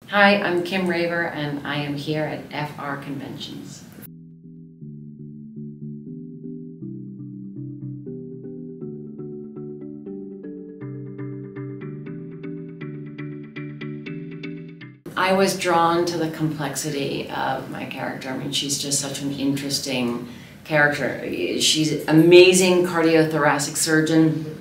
Hi, I'm Kim Raver, and I am here at FrConventions. I was drawn to the complexity of my character. I mean, she's just such an interesting character. She's an amazing cardiothoracic surgeon.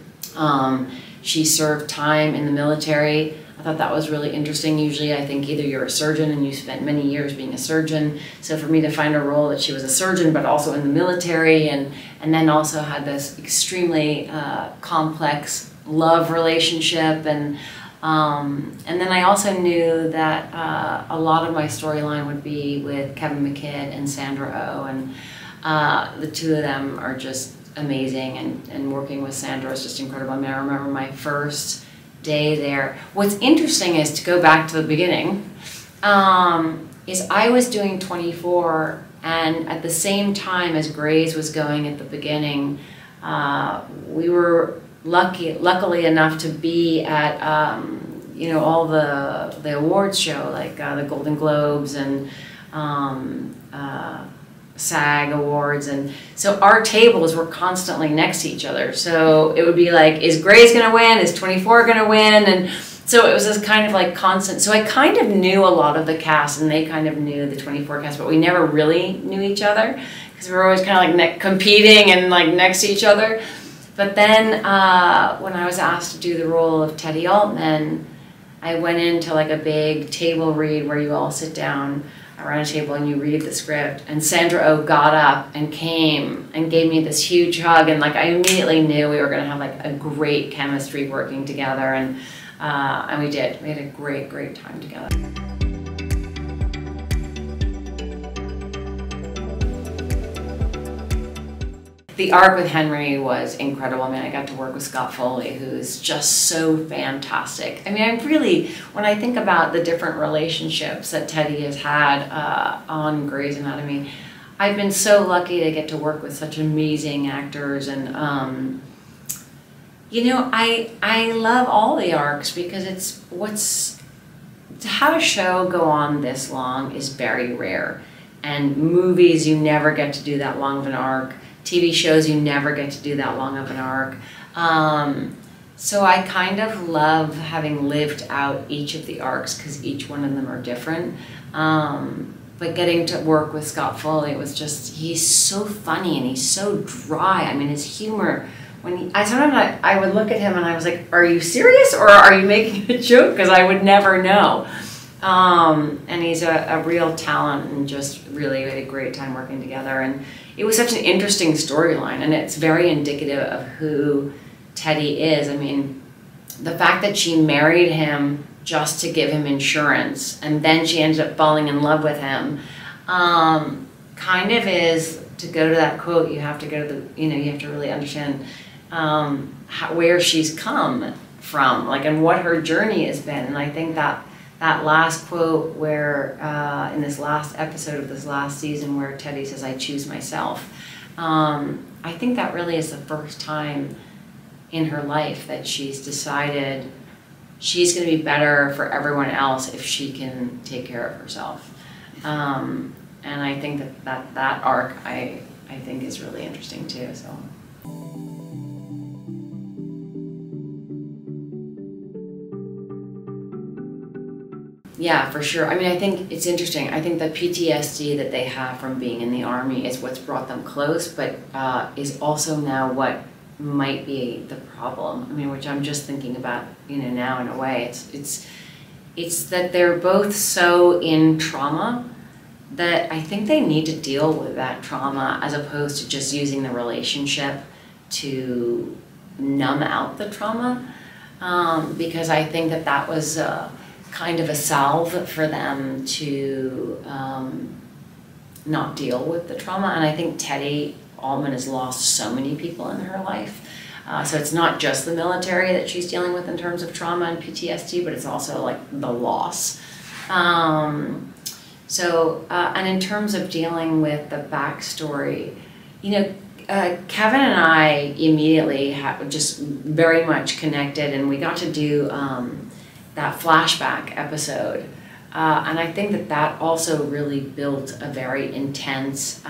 She served time in the military. I thought that was really interesting. Usually I think either you're a surgeon and you spent many years being a surgeon. So for me to find a role that she was a surgeon but also in the military and then also had this extremely complex love relationship and then I also knew that a lot of my storyline would be with Kevin McKidd and Sandra Oh, and the two of them are just amazing, and working with Sandra was just incredible. I mean, I remember my first day there. What's interesting is, to go back to the beginning, is I was doing 24, and at the same time as Grey's was going at the beginning, we were luckily enough to be at you know, all the awards show, like the Golden Globes and SAG awards, and so our tables were constantly next to each other. So it would be like, is Grey's gonna win? Is 24 gonna win? And so it was this kind of like constant. So I kind of knew a lot of the cast, and they kind of knew the 24 cast, but we never really knew each other because we were always kind of like competing and like next to each other. But then when I was asked to do the role of Teddy Altman, I went into like a big table read where you all sit down around a table and you read the script, and Sandra Oh got up and came and gave me this huge hug, and like I immediately knew we were going to have like a great chemistry working together, and we did. We had a great time together. The arc with Henry was incredible. I mean, I got to work with Scott Foley, who's just so fantastic. I mean, I really, when I think about the different relationships that Teddy has had on Grey's Anatomy, I've been so lucky to get to work with such amazing actors, and you know, I love all the arcs because to have a show go on this long is very rare, and movies, you never get to do that long of an arc. TV shows, you never get to do that long of an arc. So I kind of love having lived out each of the arcs because each one of them are different. But getting to work with Scott Foley was just, he's so funny and he's so dry. I mean, his humor, sometimes I would look at him and I was like, are you serious or are you making a joke? Because I would never know. And he's a real talent, and just really had a great time working together. And it was such an interesting storyline, and it's very indicative of who Teddy is. I mean, the fact that she married him just to give him insurance, and then she ended up falling in love with him, kind of is, to go to that quote, you have to go to the, you know, you have to really understand where she's come from, like, and what her journey has been. And I think that last quote where, in this last episode of this last season, where Teddy says, I choose myself, I think that really is the first time in her life that she's decided she's going to be better for everyone else if she can take care of herself. And I think that arc, I think, is really interesting too. So. Yeah, for sure. I mean, I think it's interesting. I think the PTSD that they have from being in the Army is what's brought them close, but is also now what might be the problem. I mean, which I'm just thinking about, you know, now in a way. It's that they're both so in trauma that I think they need to deal with that trauma as opposed to just using the relationship to numb out the trauma, because I think that was kind of a salve for them to not deal with the trauma. And I think Teddy Altman has lost so many people in her life. So it's not just the military that she's dealing with in terms of trauma and PTSD, but it's also like the loss. And in terms of dealing with the backstory, you know, Kevin and I immediately just very much connected, and we got to do that flashback episode And I think that that also really built a very intense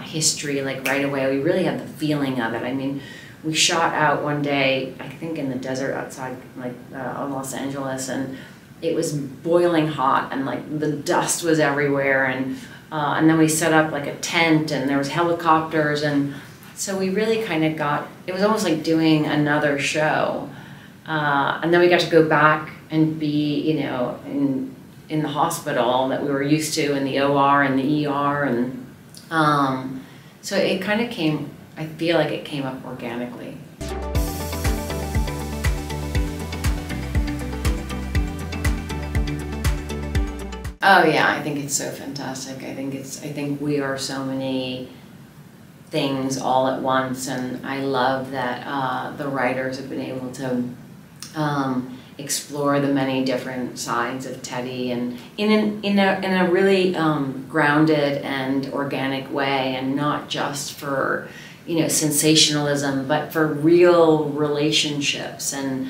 history, like right away. We really had the feeling of it. I mean, we shot out one day, I think in the desert outside like Los Angeles, and it was boiling hot, and like the dust was everywhere, and then we set up like a tent, and there was helicopters, and so we really kind of got, it was almost like doing another show. And then we got to go back and be, you know, in the hospital that we were used to, in the OR and the ER, and so it kind of came, I feel like it came up organically. Oh yeah, I think it's so fantastic. I think we are so many things all at once, and I love that the writers have been able to explore the many different sides of Teddy, and in a really grounded and organic way, and not just for, you know, sensationalism, but for real relationships, and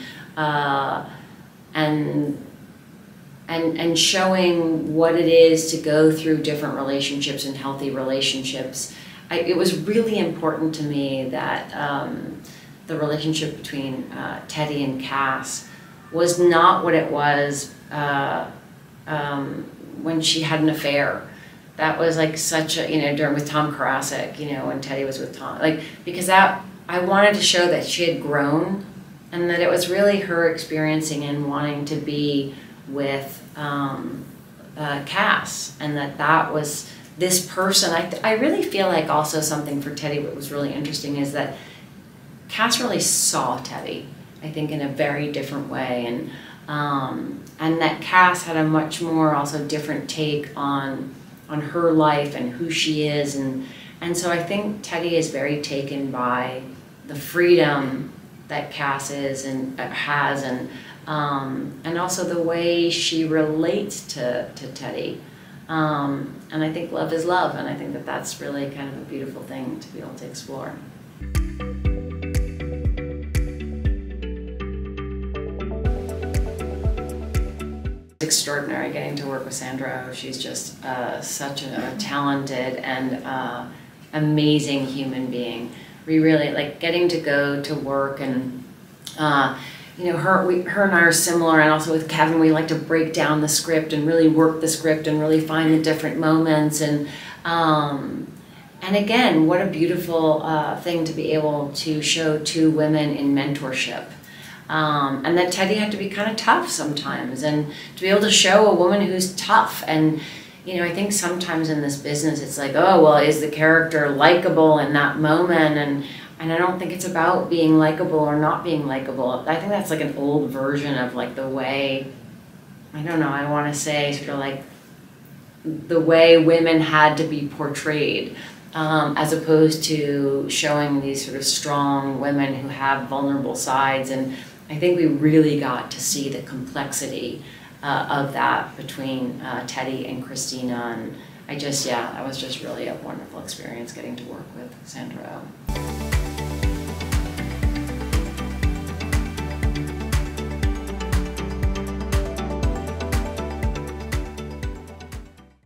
showing what it is to go through different relationships and healthy relationships. It was really important to me that the relationship between Teddy and Cass was not what it was when she had an affair. That was like such a, you know, with Tom Karasik, you know, when Teddy was with Tom, like, because that, I wanted to show that she had grown, and that it was really her experiencing and wanting to be with Cass, and that was this person. I really feel like also something for Teddy, what was really interesting is that Cass really saw Teddy, I think, in a very different way, and that Cass had a much more also different take on her life and who she is, and so I think Teddy is very taken by the freedom that Cass is and has, and also the way she relates to Teddy, and I think love is love, and I think that that's really kind of a beautiful thing to be able to explore. Extraordinary getting to work with Sandra Oh. She's just such a talented and amazing human being. We really like getting to go to work, and you know, her and I are similar, and also with Kevin, we like to break down the script and really work the script and really find the different moments, and again, what a beautiful thing to be able to show two women in mentorship. And that Teddy had to be kind of tough sometimes, and to be able to show a woman who's tough. And you know, I think sometimes in this business it's like, oh well, is the character likable in that moment, and I don't think it's about being likable or not being likable. I think that's like an old version of like the way, I don't know, I want to say sort of like the way women had to be portrayed, as opposed to showing these sort of strong women who have vulnerable sides. And I think we really got to see the complexity of that between Teddy and Cristina, and that was just really a wonderful experience getting to work with Sandra Oh.